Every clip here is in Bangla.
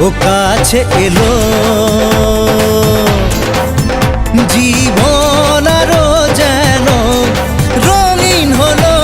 ও কাছে এলো, জীবন আরো যেন রঙিন হলো।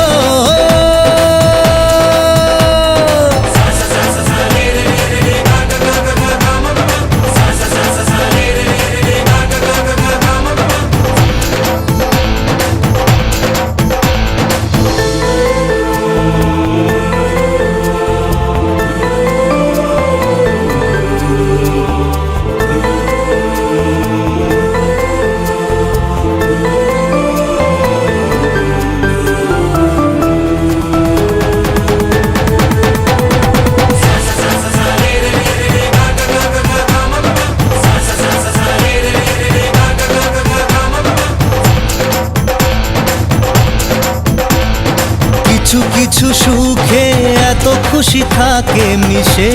কিছু কিছু সুখে এত খুশি থাকে মিশে,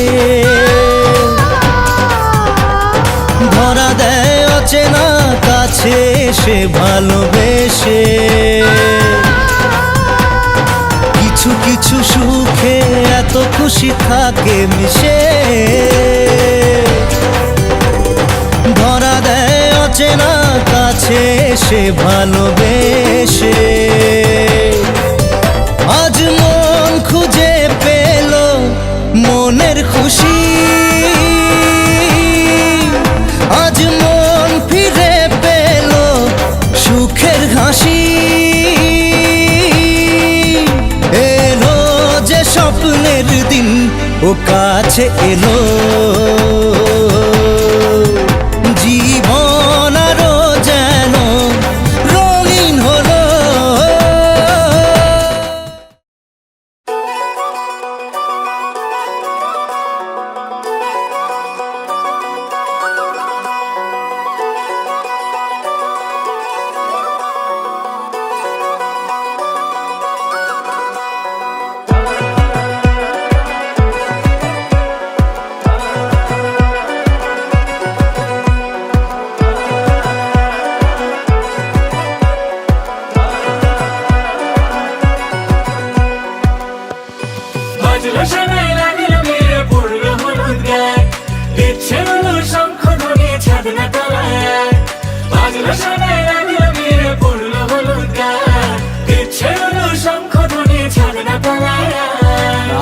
ধরা দেয় অচেনা কাছে এসে ভালোবেসে। কিছু কিছু সুখে এত খুশি থাকে মিশে, ধরা দেয় অচেনা কাছে এসে ভালোবেসে। আজ মন খুঁজে পেল মনের খুশি, আজ মন ফিরে পেল সুখের হাসি। এলো যে স্বপ্নের দিন, ও কাছে এলো, জীবন আরো যেন রঙিন হলো।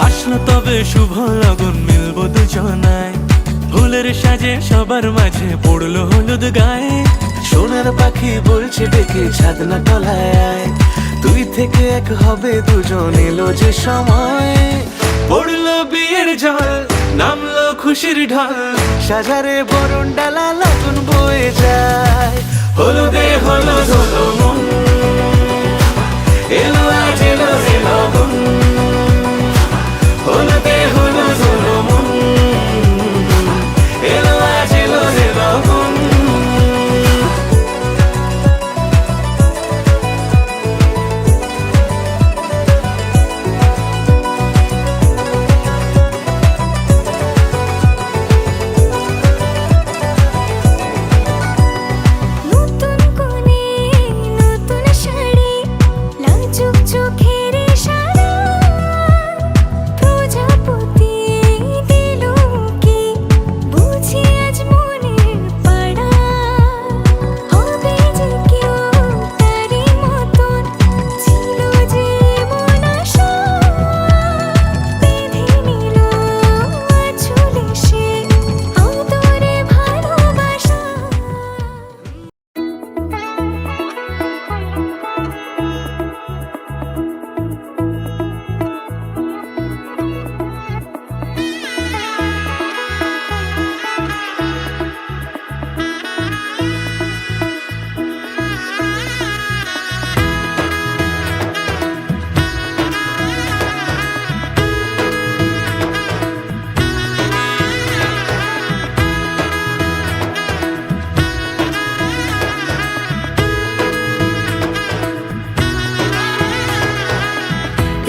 আসলো তবে শুভ লগন, মিলবো দুজনায়, ফুলের সাজে সবার মাঝে পড়লো হলুদ গায়ে। সোনার পাখি বলছে ডেকে ছাদনা তলায়, তুই থেকে এক হবে দুজন, এলো যে সময়। পড়লো বিয়ের জল, নামলো খুশির ঢল, সাজারে বরণ ডালা লগন বয়ে যায়। হলুদে হলুদ হলো মন, এলো আজ এলো হে লগন। হলুদে হলুদ হলো মন, এলো আজ এলো হে লগন।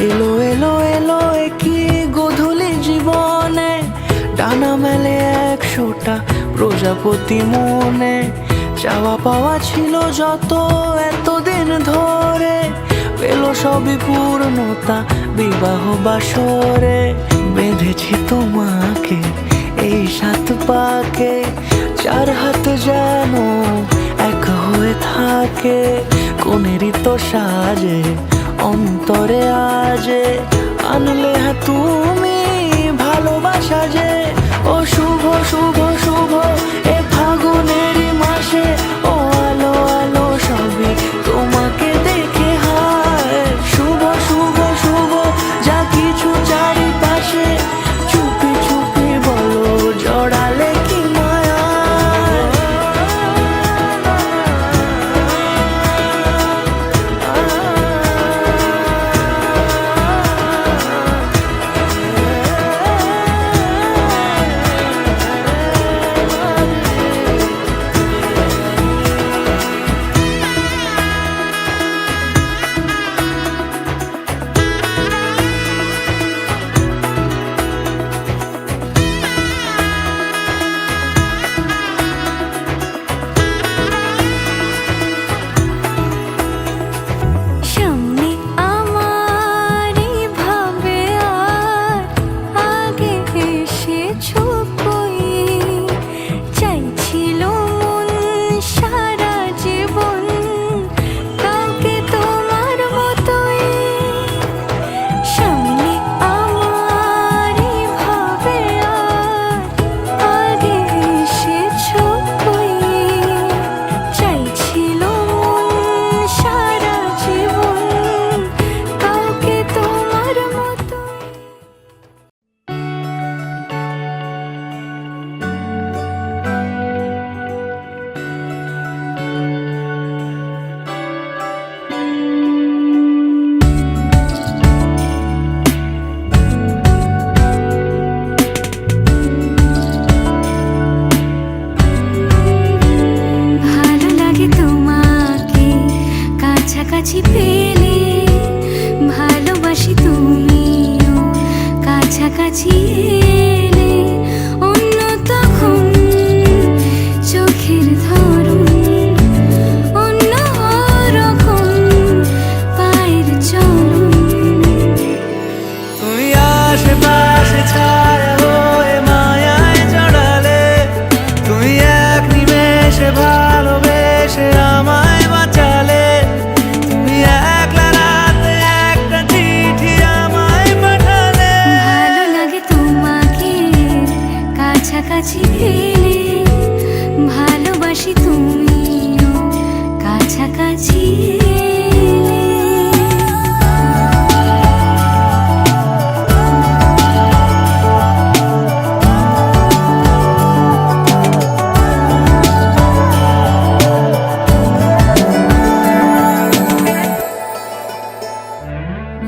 এলো এলো এলো কি গোধূলি জীবনে, ডানা মেলে 100টা প্রজাপতি মনে। চাওয়া পাওয়া ছিল যত এতদিন ধরে, পেল সবই পূর্ণতা বিবাহ বাসরে। বেঁধেছি তোমাকে এই সাত পাকে চার হাত যেন এক হয়ে থাকে, কোনেরই তো সাজে অন্তরে আজে আনলে হ্যাঁ তুমি ভালোবাসা যে। ও শুভ শুভ শুভ এ ফাগুনেরই মাসে, ও আলো আলো সবই তোমাকে দেখে হায়। শুভ শুভ শুভ যা কিছু চারিপাশে, চুপি চুপি বলো জড়ালে কি মায়া। সামনে আমার এইভাবে আর আগে এসেছো কই, চাইছিল মন সারা জীবন কাউকে তোমার মতোই। সামনে আমার এইভাবে আর আগে এসেছো কই, চাইছিল মন সারা জীবন কাউকে তোমার মতোই। ভালো লাগে তোমাকে কাছাকাছি পেলে, ভালোবাসি তুমিও কাছাকাছি এলে। অন্য তখন চোখের ধরন, অন্য রকম পায়ের চলন। তুমি আশেপাশে ছায়া হয়ে মায়ায় জড়ালে, তুমি এক নিমেষে ভালোবেসে আমায় বাঁচালে। তুমি একলা রাতে একটা চিঠি আমায় পাঠালে। ভালো লাগে তোমাকে কাছাকাছি পেলে, ভালোবাসি তুমিও কাছাকাছি এলে।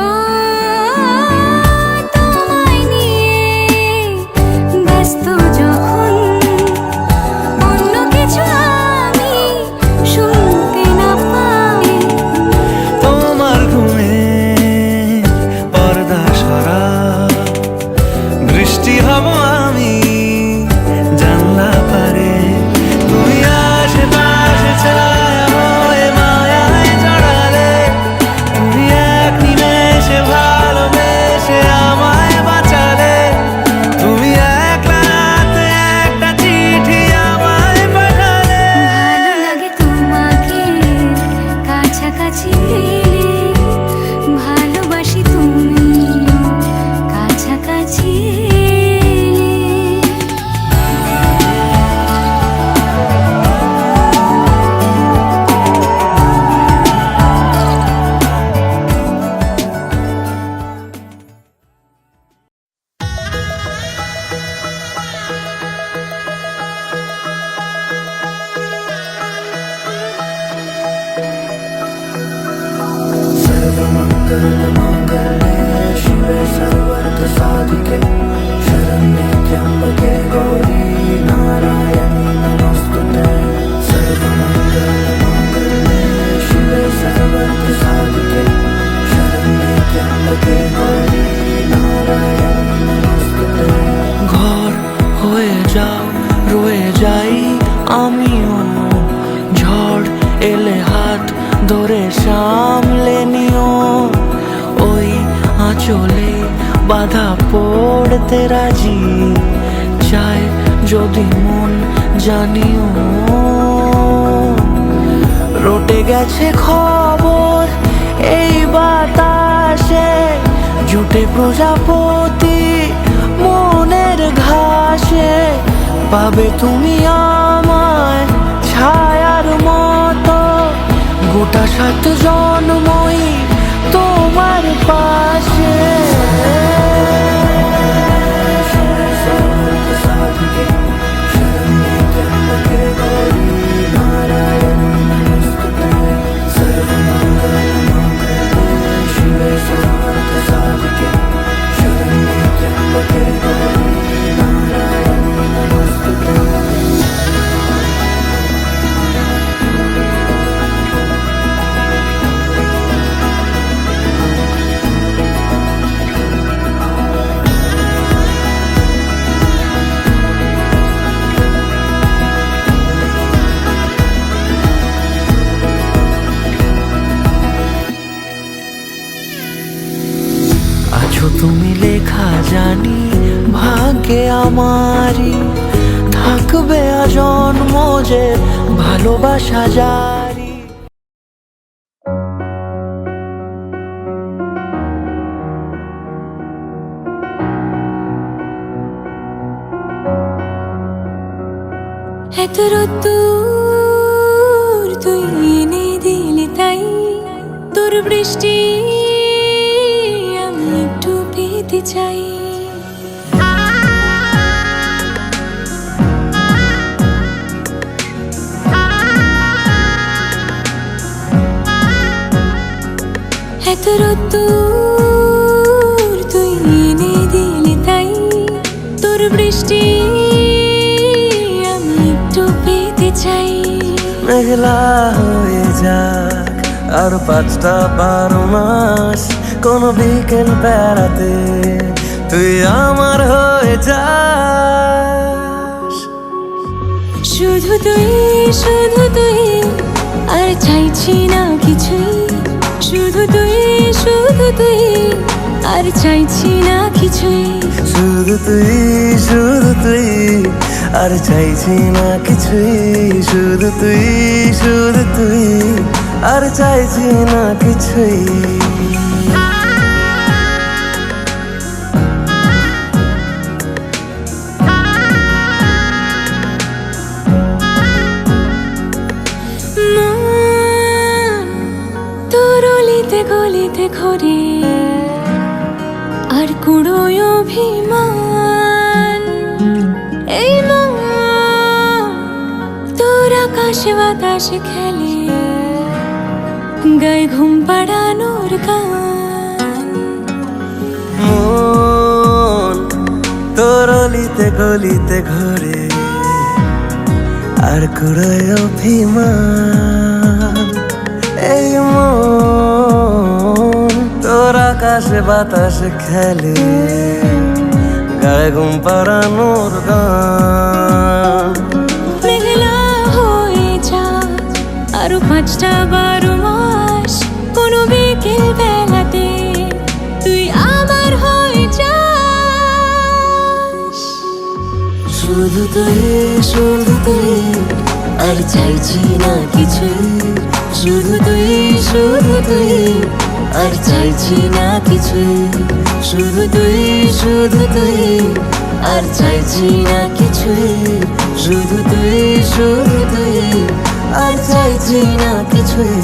ও তোমায় নিয়ে ব্যস্ত যখন, অন্য কিছু আমি শুনতে না পাই। তোমার ঘুমে পর্দা সরা, বৃষ্টি হব আমি জানলা পারে। তুমি আশেপাশে ছায়া হয়ে মায়ায় জড়ালে, তুমি এক নিমেষে ভালোবেসে আমায় বাঁচালে। তুমি একলা রাতে একটা চিঠি আমায় পাঠালে। ভালো লাগে তোমাকে কাছাকাছি পেলে, ভালোবাসি তুমিও কাছাকাছি এলে। ঘর হয়ে যাও রয়ে যাই আমিও, ঝড় এলে হাত ধরে সামলে নিও। ওই আঁচলে বাধা পড়তে রাজি, চায় যদি মন জানিও। রটে গেছে খবর এই বাতাসে, জুটে প্রজাপতি মনের ঘাসে। পাবে তুমি আমায় ছায়ার মতো, গোটা 7 জন্মই তোমার পাশে। আছো তুমি লেখা জানি ভাগ্যে আমারই, থাকবে আজন্ম যে ভালোবাসা জারি। এত রোদ্দুর তুই এনে দিলি তাই, তোর বৃষ্টি আমি একটু পেতে চাই। এত রোদ্দুর তুই এনে দিলি তাই, তোর বৃষ্টি আমি একটু পেতে চাই। মেঘলা হয়ে যাক আর 5টা 12 মাস, কোন বিকেল বেড়াতে তুই আমার হয়ে যাস। শুধু তুই আর চাইছি না কিছুই, শুধু তুই আর চাইছি না কিছুই। শুধু তুই আর চাইছি না কিছুই, শুধু তুই আর চাইছি না কিছুই। তোর অলিতে গলিতে ঘরে আর কুড়োয় অভিমান, এই মন তোর আকাশে বাতাসে খেলে, গায়ে ঘুম পাড়ানোর গান। মন তোর অলিতে গলিতে ঘরে আর কুড়ায় অভিমান, এই মন তোর আকাশে বাতাসে খেলে, গায়ে ঘুম পাড়ানোর গান। মেঘলা হয়ে যা আরো 5টা 12 মাস, কোনো বিকেল বেলাতে তুই আমার হয়ে যাস। শুধু তুই আর চাইছি না কিছুই, শুধু তুই আর চাইছি না কিছুই, শুধু তুই আর চাইছি না কিছুই, শুধু তুই আর চাইছি না কিছুই।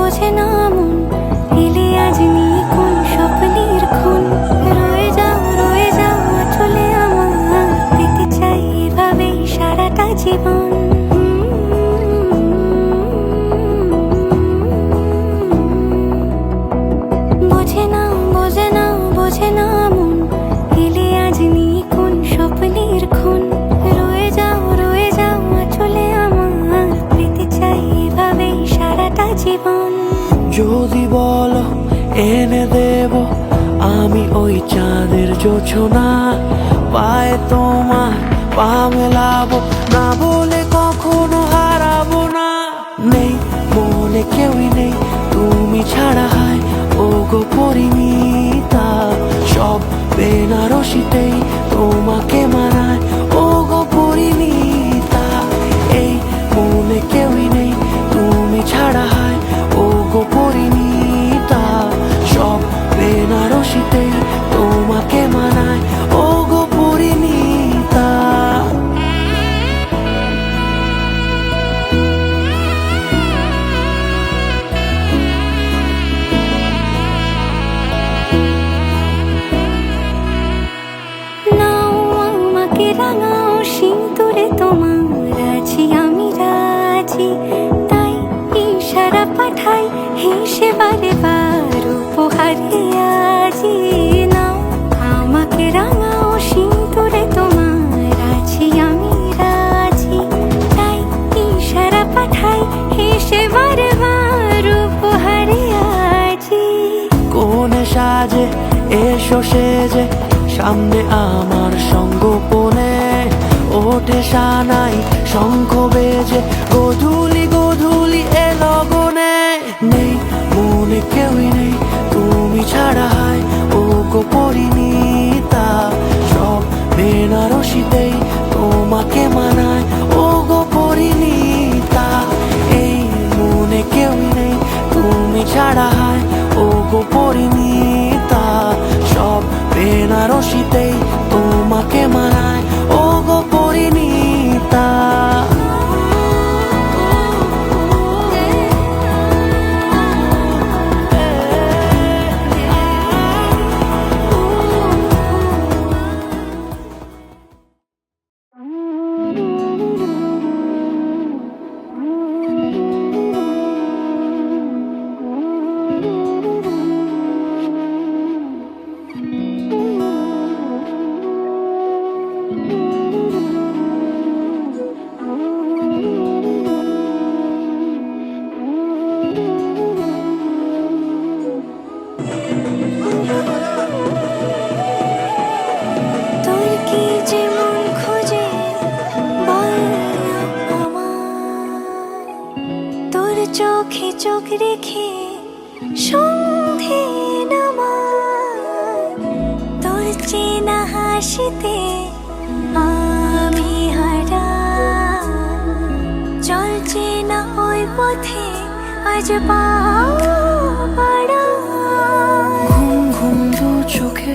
বোঝে না মন, এলে আজ নিয়ে কোন স্বপ্নের খুন। রয়ে যাও চলে জোছনা পায় তোমার পা মেলাবো না বলে কখনো হারাবো না। নেই মনে কেউই নেই তুমি ছাড়া, হায় ও গো পরিণীতা। সব বেনারসিতেই তোমাকে মানায় ও গো পরিণীতা। এই মনে কেউই নেই তুমি ছাড়া, হায় ও গো পরিণীতা। সব বেনারসিতেই তোমাকে মানায় ও গো পরিণীতা। নাও আমাকে রাঙাও সিঁদুরে তোমার আছি আমি রাজি, তাই ইশারা পাঠাই হেসে বারে বার উপহারে আজি। নাও আমাকে রাঙাও সিঁদুরে তোমার আছি আমি রাজি, তাই ইশারা পাঠাই হেসে বারে বার উপহারে আজি। কোনে সাজে এসো সেজে সামনে আমার সঙ্গোপনে, ওঠে সানাই শঙ্খ বেজে গোধূলি গোধূলি এ লগনে। নেই মনে কেউই নেই তুমি ছাড়া, হায় ও গো পরিণীতা। সব বেনারসিতেই তোমাকে মানায় ও গো পরিণীতা। এই মনে কেউই নেই তুমি ছাড়া, হায় ও গো পরিণীতা। সব বেনারসিতেই তোমাকে মানায় ও গো পরিণীতা। তোর কি যে মন খোঁজে বল না আমায়, তোর চোখে চোখ রেখে সন্ধে নামায়। তোর চেনা হাসিতে আমি হারাই, চল চেনা ওই পথে আজ পা বাড়াই। ঘুম ঘুম দু চোখে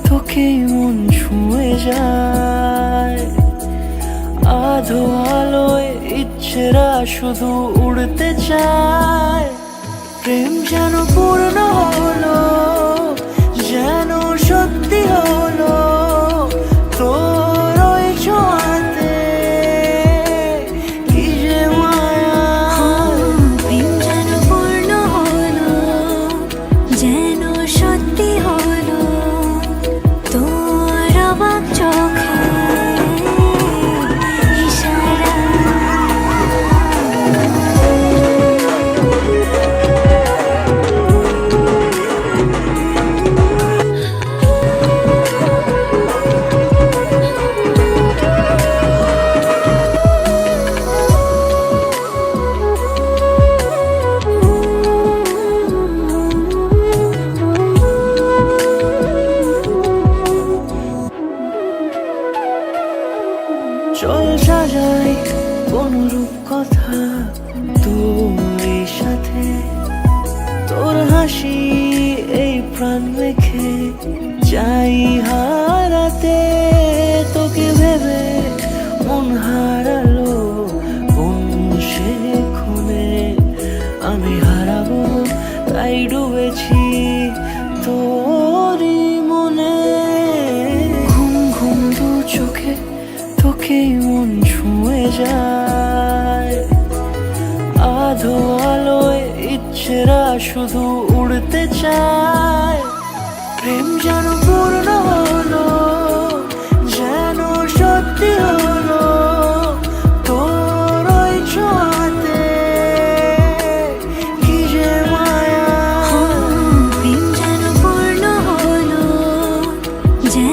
তোকেই মন ছুঁয়ে যায়, আধো আলোয় ইচ্ছেরা শুধু উড়তে চায়। প্রেম যেন পূর্ণ হলো, যেন সত্যি হলো তোর ওই ছোঁয়াতে, কি যে মায়া। প্রেম যেন পূর্ণ হলো, যেন সত্যি হলো তোর অবাক চোখে ইশারা। চল সাজাই কোন রূপ কথা তোর সাথে, তোর হাসি এই প্রাণ মেখে চাই হারাতে। তোকে ভেবে মন হারালো কোন সে খুনে, আমি হারাবো তাই ডুবেছি তোরই মনে। ঘুম ঘুম দু চোখে তোকেই মন ছুঁয়ে যায়, আধো আলোয় ইচ্ছেরা শুধু উড়তে চায়। প্রেম যেন পূর্ণ হলো, যেন সত্যি হলো তোর ওই ছোঁয়াতে, কি যে মায়া। প্রেম যেন পূর্ণ হলো, যেন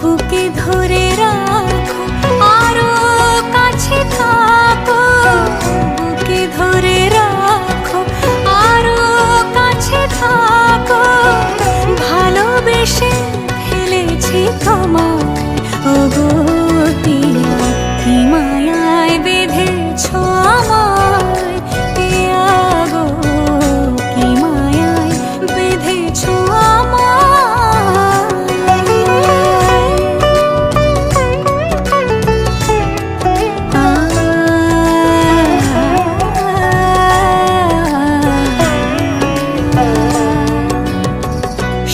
বুকে ধরে রাখো আরো কাছে থাকো, বুকে ধরে রাখো আরো কাছে থাকো, ভালোবেসে ফেলেছি তোমায় ওগো পিয়া, কি মায়ায় বেঁধেছ আমায় পিয়া গো, কি মায়ায় বেঁধেছ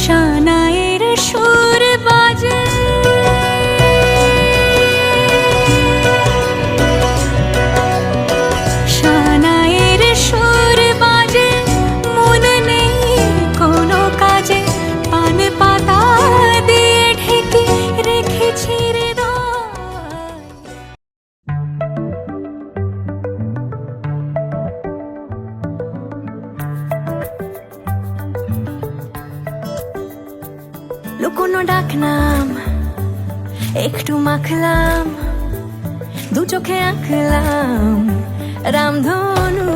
শানায়ের সুর বাজে, শানায়ের সুর বাজে, মন নেই কোনো কাজে, পান পাতা দিয়ে ঢেকে রেখেছি হৃদয়। লুকোনো ডাকনাম একটু মাখলাম, দু চোখে আঁকলাম রামধনু।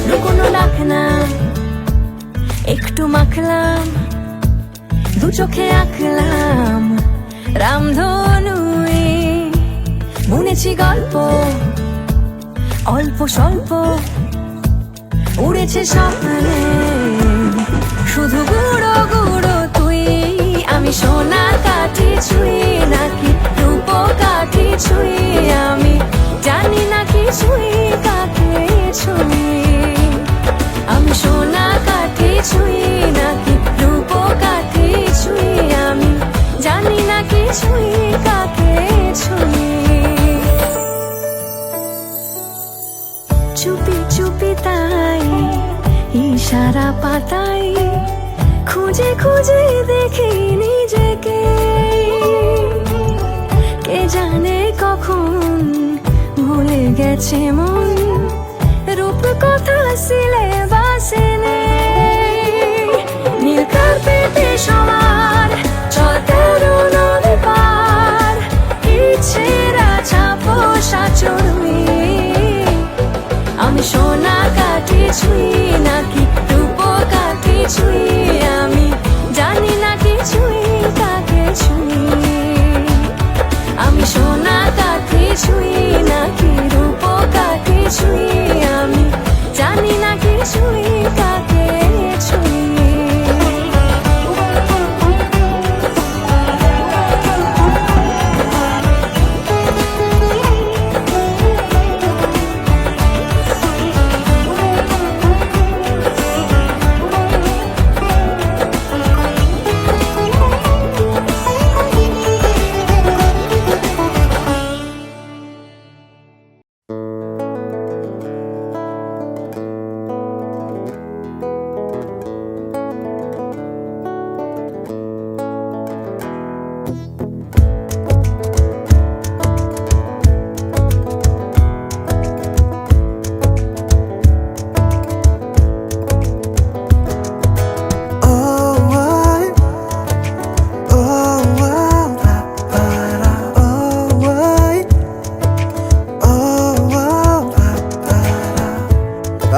লুকোনো ডাকনাম একটু মাখলাম, দু চোখে আঁকলাম রামধনু। বুনেছি গল্প অল্প স্বল্প, উড়েছে স্বপ্নে শুধু গুঁড়ো গুঁড়ো তুই। আমি সোনা কাঠি ছুঁই নাকি রূপ কাঠি ছুঁই, আমি জানি না কি ছুঁই কাকে ছুঁই। আমি সোনা কাঠি ছুঁই নাকি রূপ কাঠি ছুঁই, আমি জানি না কি ছুঁই কাকে ছুঁই। চুপি চুপি তাই ইশারা পাতাই, খুঁজে খুঁজে দেখি নিজেকে, কে জানে কখন ভুলে গেছে মন, রূপ কথা সিলেবাসে নেই। নীল কার্পেটে সবার চলতে নদী পার, ইচ্ছেরা ছাপোষা চড়ুই। আমি সোনা কাঠি ছুঁই নাকি রূপ কাঠি ছুঁই, আমি জানি না কি ছুঁই কাকে ছুঁই। আমি সোনা কাঠি ছুঁই নাকি রূপ কাঠি ছুঁই, আমি জানি না কি ছুঁই কাকে ছুঁই।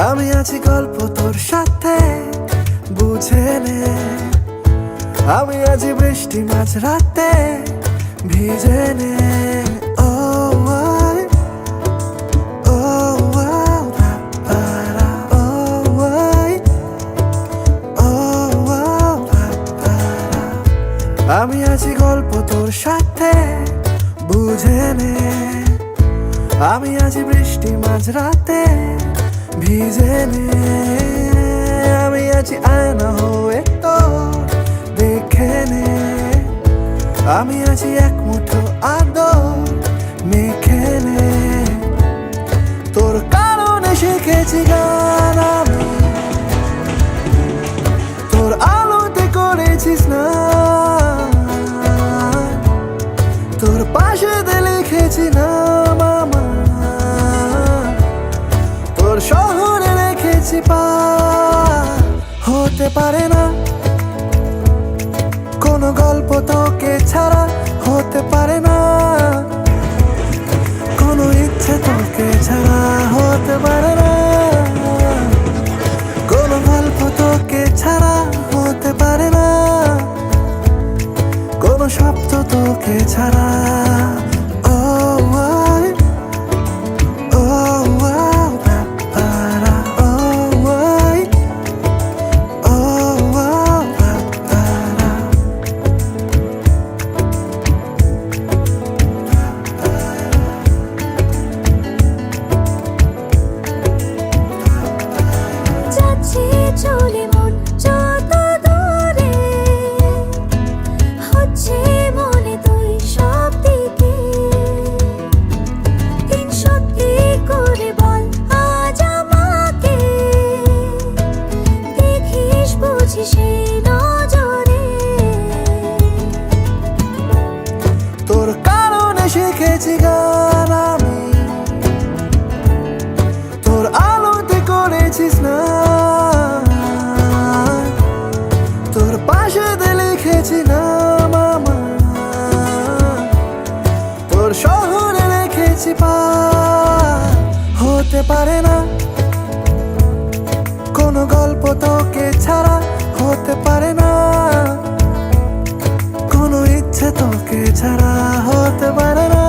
আমি আছি গল্প তোর সাথে বুঝে নে, আমি আছি বৃষ্টি মাঝ রাতে ভিজে নে। ও আই, ও আও, পারা, ও আই, ও আও, পারা। আমি আছি গল্প তোর সাথে বুঝে নে, আমি আছি বৃষ্টি মাঝ রাতে ভিজে নে। আমি আছি আয়না হয়ে তোর দেখে নে, আমি আছি এক মুঠো আদর মেখে নে। তোর কারণে শিখেছি গান আমি, তোর আলোতে করেছি স্নান, তোর পাশে লিখেছি নাম আমার। লিখেছি পার হতে পারে না, কোনো গল্প তোকে ছাড়া হতে পারে না, কোনো ইচ্ছে তোকে ছাড়া হতে পারে না, কোনো গল্প তোকে ছাড়া হতে পারে না, কোনো শব্দ তোকে ছাড়া। যাচ্ছে চলে মন যত দূরে, হচ্ছে মনে তুই সব দিকে। দিন সত্যি করে বল আজ আমাকে, দেখিস বুঝি সেই নজরে। তোর কারণে শিখেছি গান আমি, তোর আলোতে করেছিস না, তোর পাশে লিখেছি না মামা, তোর শহরে লিখেছি পার হতে পারে না, কোনো গল্প তোকে ছাড়া হতে পারে না, কোনো ইচ্ছে তোকে ছাড়া হতে পারে না,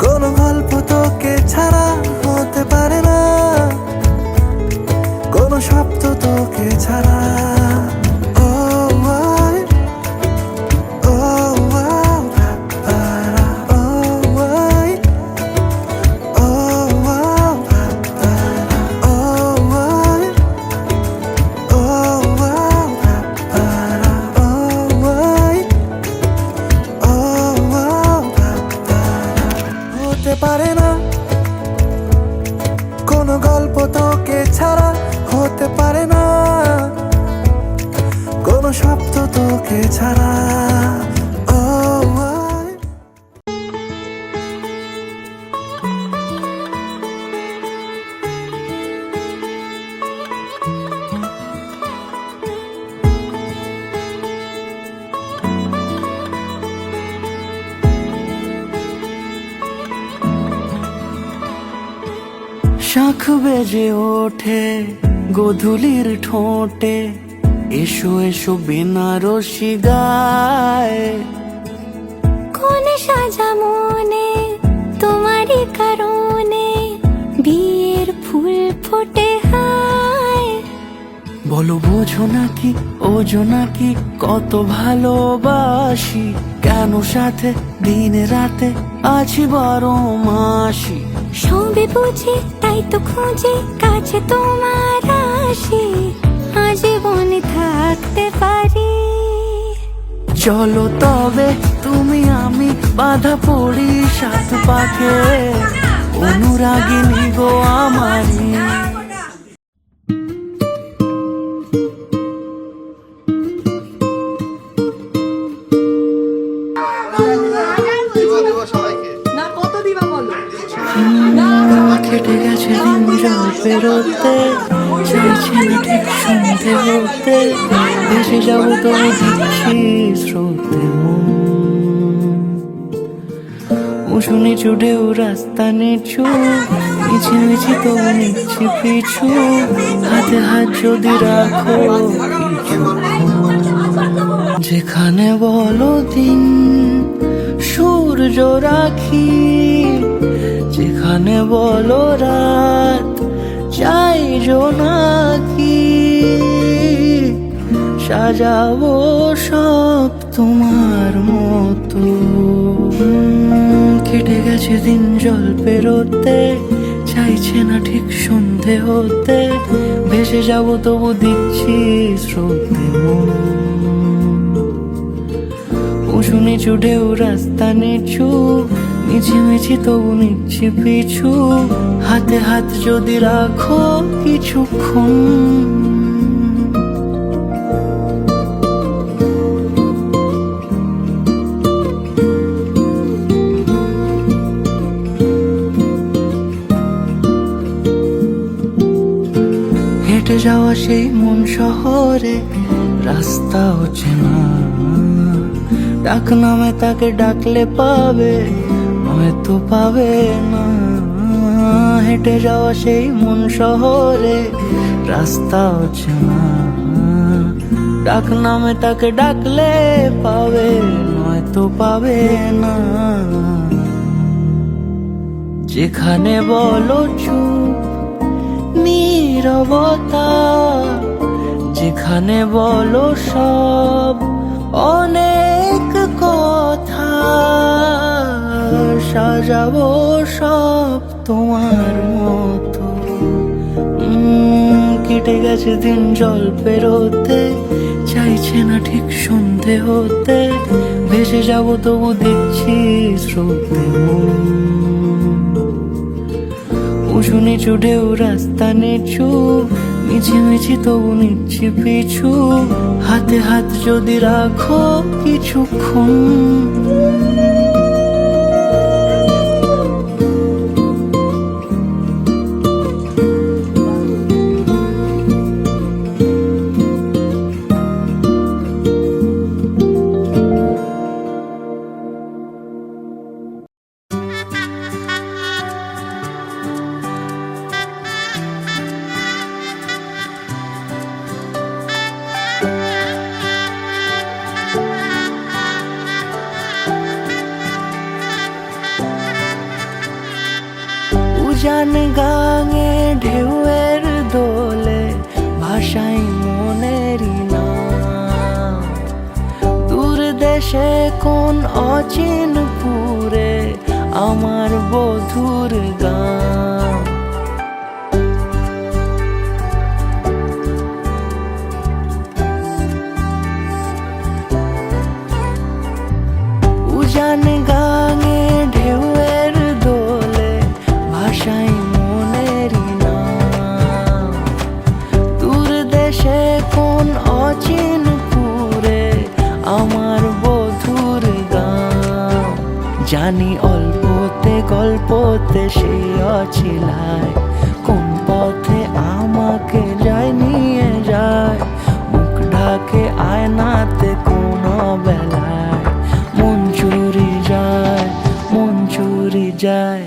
কোনো গল্প তোকে ছাড়া হতে পারে না, কোনো শব্দ তোকে ছাড়া। ও আই, ও আও, পারা, ও আই, ও আও, পারা, ও আই, ও আও, পারা, ও আই, ও আও, পারা। হতে পারে না, কোনো গল্প তোকে ছাড়া হতে পারে না, কোনো শব্দ তোকে ছাড়া। ও আই, শাখ বেজে ওঠে গোধূলির ঠোঁটে, এসো এসো বেনারসি গায়। কোনে সাজা মনে তোমারই কারণে, বিয়ের ফুল ফোটে হায়। বলো বোঝো নাকি ওজো নাকি কত ভালোবাসি, কেন সাথে দিন রাতে আছি 12 মাসি। সবে বুঝি তাই তো খুঁজে কাছে তোমার আসি, আজীবনে থাকতে পারি। চলো তবে তুমি আমি বাধা পড়ি সাত পাকে, অনুরাগিনী গো আমারি। কেটে গেছে দিন জল পেরোতে, চাইছে না ঠিক সন্ধে হতে, ভেসে যাবো তবু দিচ্ছি স্রোতে উঁচু নিচু ঢেউ রাস্তা নিচু, মিছি মিছি তবু নিচ্ছি পিছু, হাতে হাত যদি রাখো কিছুক্ষণ। যেখানে বলো দিন সূর্য রাখি, যেখানে বলো রাত চাই জোনাকি, সাজাবো সব তোমার মতো। কেটে গেছে দিন জল পেরোতে, চাইছে না ঠিক সন্ধে হতে, ভেসে যাবো তবু দিচ্ছি স্রোতে মন। উঁচু নিচু ঢেউ রাস্তা নিচু, মিছি মিছি তবু নিচ্ছি পিছু, হাতে হাত যদি রাখো কিছুক্ষণ। হেঁটে যাওয়া সেই মন শহরে রাস্তা চেনা, ডাক নামে তাকে ডাকলে পাবে, হয়তো পাবে না। হেঁটে যাওয়া সেই মন শহরে রাস্তা চেনা, ডাক নামে তাকে ডাকলে পাবে, নয়তো পাবে না। যেখানে বলো চুপ নীরবতা, যেখানে বলো সব অনেক কথা, সাজাবো সব তোমার মতো। কেটে গেছে দিন জল পেরোতে, চাইছে না ঠিক সন্ধে হতে, ভেসে যাবো তবু দেখছি স্রোতে। উঁচু নিচু ঢেউ রাস্তা নিচু, মিছিমিছি তবু নিচ্ছি পিছু, হাতে হাত যদি রাখো কিছুক্ষণ। উজান গাঙে ঢেউয়ের দোলে ভাষাই মনেরই নাম, দূর দেশে কোন অচিনপুরে আমার বধুর গান। উজান গাঙে ঢেউয়ের দোলে ভাষাই মনেরই নাম, দূর দেশে কোন অচিনপুরে আমার বধুর গান। জানি অল্পতে গল্পতে সেই অছিলায়, কোন পথে আমাকে যায় নিয়ে যায়, মুখ ঢাকে আয়নাতে কোন বেলায়, মন চুরি যায়, মন চুরি যায়।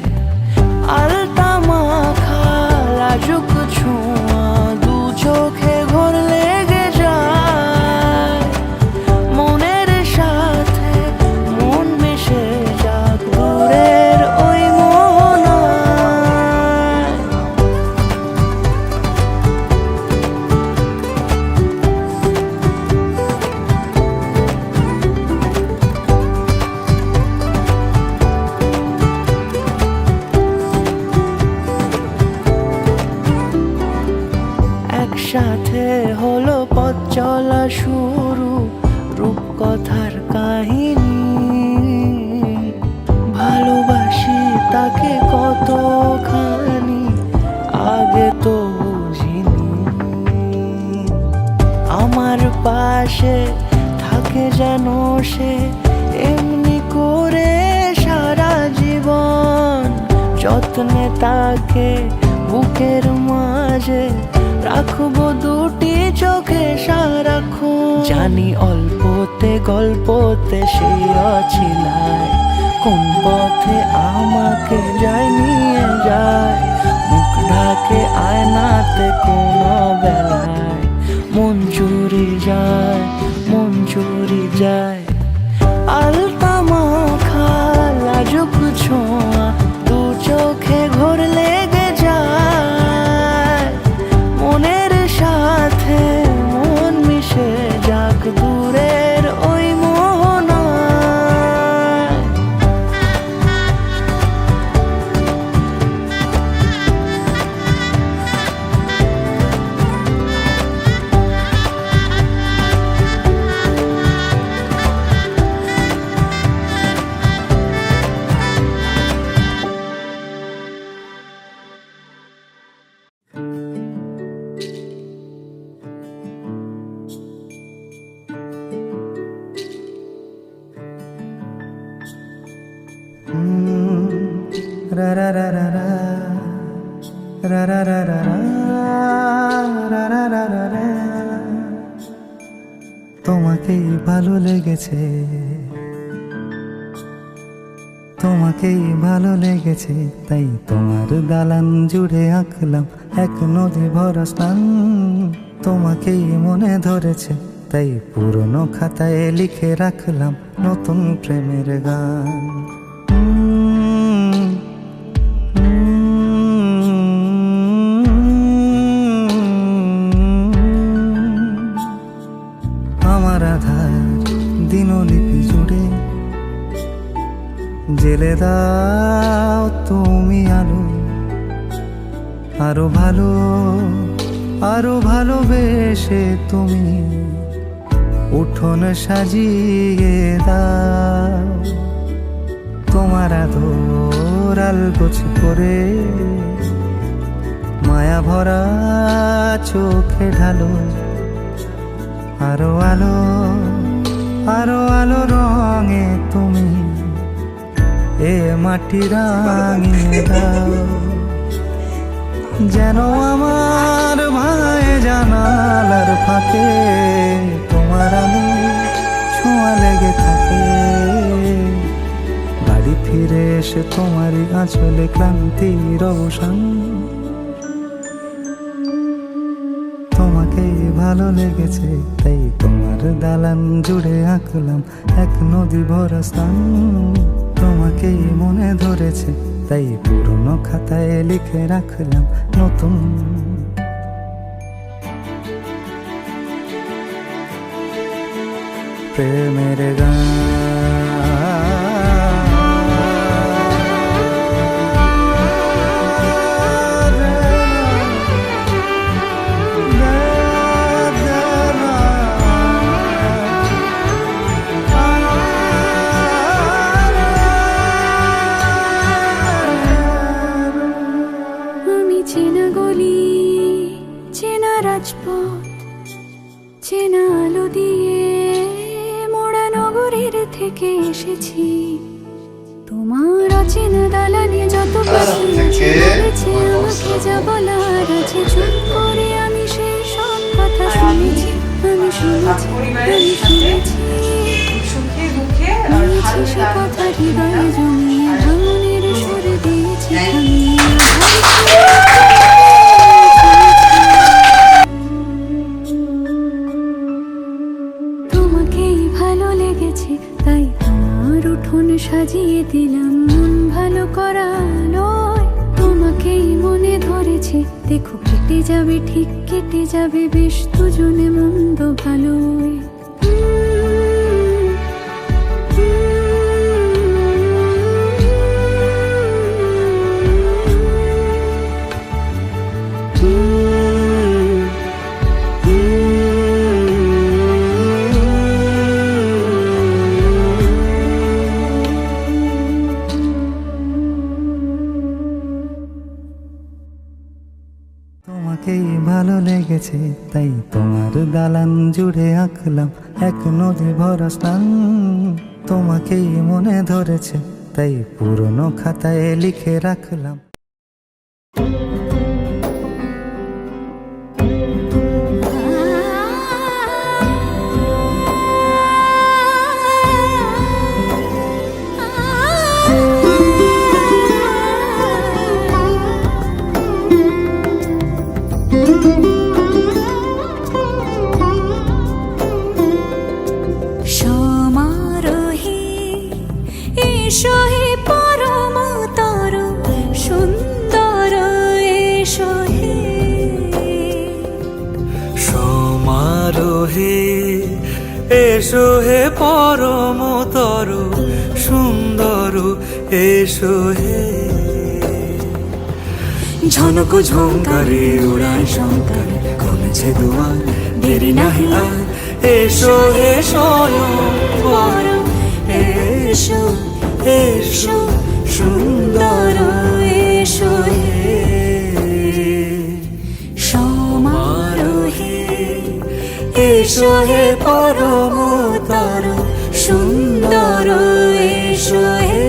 আলতা মাখা লাজুক ছোঁয়া দু চোখে ঘোর লেগে যায়, মনের সাথে মন মিশে যাক দূরের ওই মোহনায়। একসাথে হলো পথ চলা শুরু, রূপকথার কাহিনী, ভালোবাসি তাকে কতখানি আগে তো বুঝিনি। আমার পাশে থাকে যেন সে এমনি করে সারা জীবন, যত্নে তাকে বুকের মাঝে রাখবো দুটি চোখে সারাক্ষণ। জানি অল্পতে গল্পতে সেই অছিলায়, কোন পথে আমাকে যায় নিয়ে যায়, মুখ ঢাকে আয়নাতে কোন বেলায়, মন চুরি যায়, মন চুরি যায়। আলতা মাখা লাজুক ছোঁয়া দু চোখে ঘোর লেগে যায়, মনের সাথে মন মিশে যাক দূরের ওই মোহনায়। রা রা রা রা রা রা রা রা রা রা, রা রা রা রা রা। তোমাকেই ভালো লেগেছে, তোমাকেই ভালো লেগেছে, তাই তোমার দালান জুড়ে আঁকলাম এক নদী ভরা স্থান। তোমাকেই মনে ধরেছে, তাই পুরনো খাতায় লিখে রাখলাম নতুন প্রেমের গান। আমার আধার দিনলিপি জুড়ে জেলে দাও তুমি আলো, আরো ভালো, আরো ভালোবেসে তুমি উঠোন সাজিয়ে দাও। তোমার আদর আলগোছ করে মায়া ভরা চোখে ঢালো, আরো আলো, আরো আলো রঙে তুমি এ মাটি রাঙিয়ে দাও। যেন আমার ভাই জানালার ফাঁকে তোমার আলো ছোঁয়া লেগে থাকে। বাড়ি ফিরে এসে তোমারই আঁচলে ক্লান্তির অবসান। তোমাকেই ভালো লেগেছে, তাই তোমার দালান জুড়ে আঁকলাম এক নদী ভরা স্থান। তোমাকেই মনে ধরেছে, তাই পুরনো খাতায় লিখে রাখলাম নতুন প্রেমের গান। চেনা গলি, চেনা রাজপথ, চেনা আলো দিয়ে মোড়া নগরের থেকে এসেছি। তোমার অচেনা দালানে যত পাখি আছে বলেছে আমাকে যা বলার আছে। চুপ করে আমি সেই সব কথা শুনেছি, আমি শুনেছি, আমি শুনেছি। নিয়েছি সে কথা হৃদয়ে জমিয়ে ভাঙনের সুর দিয়েছি থামিয়ে। তোমাকেই ভালো লেগেছে, তাই তোমার উঠোন সাজিয়ে দিলাম মন ভালো করা নয়। তোমাকেই মনে ধরেছে, দেখো কেটে যাবে, ঠিক কেটে যাবে বেশ দুজনে মন্দ ভালোই। তোমাকেই ভালো লেগেছে, তাই তোমার দালান জুড়ে আঁকলাম এক নদী ভরা স্থান। তোমাকেই মনে ধরেছে, তাই পুরনো খাতায় লিখে রাখলাম। সমারোহে এসো হে পরমতর সুন্দর, এসো হে। সমারোহে এসো হে পরমতর সুন্দর, এসো হে। ঝনক ঝঙ্কারে উড়ায় শঙ্কারে খুলেছে দুয়ার, দেরি নাহি আর। এসো হে স্বয়ংবর, এসো এসো সুন্দর, এসো হে। সমারোহে এসো হে পরমতর সুন্দর, এসো হে।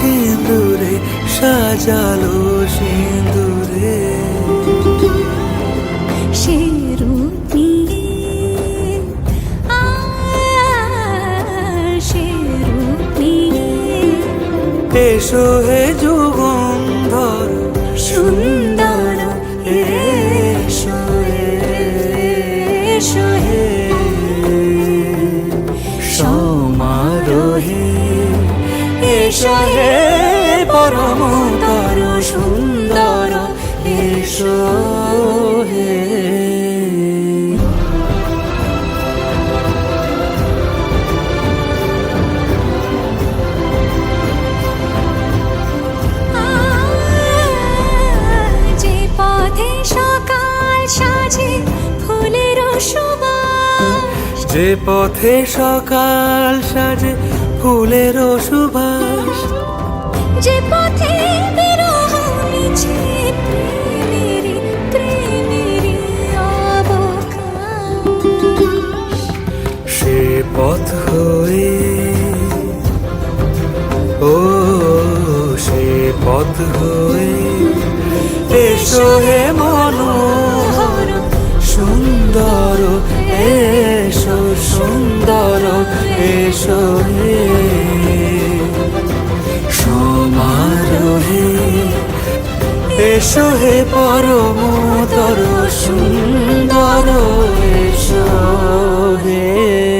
সিঁদুরে সাজালো সিঁদুরে। সে রূপ নিয়ে সে রূপ নিয়ে এসো হে যুগন্ধর সুন্দর এসো এসো হে সমারোহে এসো হে পরমতর সুন্দর এসো হে। যে পথে সকাল সাজে ফুলের সুবাস যে পথে সকাল সাজে ফুলের সুবাস, যে পথে বিরহ মিছে প্রেমেরই প্রেমেরই অবকাশ সে পথ হয়ে ও সে পথ হয়ে এসো হে মনোহর সুন্দর এসো সুন্দর এসো হে সমারোহে এসো হে পরমতর সুন্দর এসো হে।